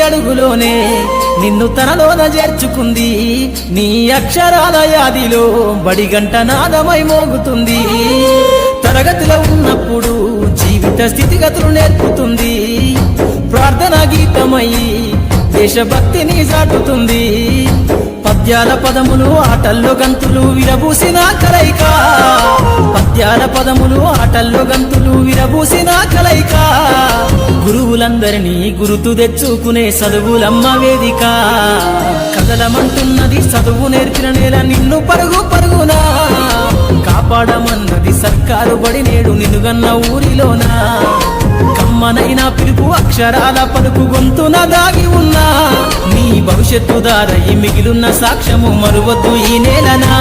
అడుగులోనే నిన్ను తనలోన చేర్చుకుంది నీ అక్షరాల యాదిలో బడిగంట నాదమై మోగుతుంది తరగతిలో ఉన్నప్పుడు జీవిత స్థితిగతులు నేర్పుతుంది ప్రార్థన గీతమై దేశభక్తిని చాటుతుంది పద్యాల పదములు ఆటల్లో గంతులు విరబూసిన కలయిక పద్యాల పదములు ఆటల్లో గంతులు విరబూసిన కలయిక గురువులందరినీ గురుతు తెచ్చుకునే చదువులమ్మ వేదిక కదలమంటున్నది చదువు నేర్పిన నేల నిన్ను పరుగు పరుగునా కాపాడమన్నది సర్కారు బడి నేడు నిన్నుగన్న ఊరిలోనా కమ్మనైనా పిలుపు అక్షరాల పలుకు గొంతున దాగి ఉన్నా నీ భవిష్యత్తు దారయి మిగిలున్న సాక్ష్యము మరువద్దు ఈ నేలనా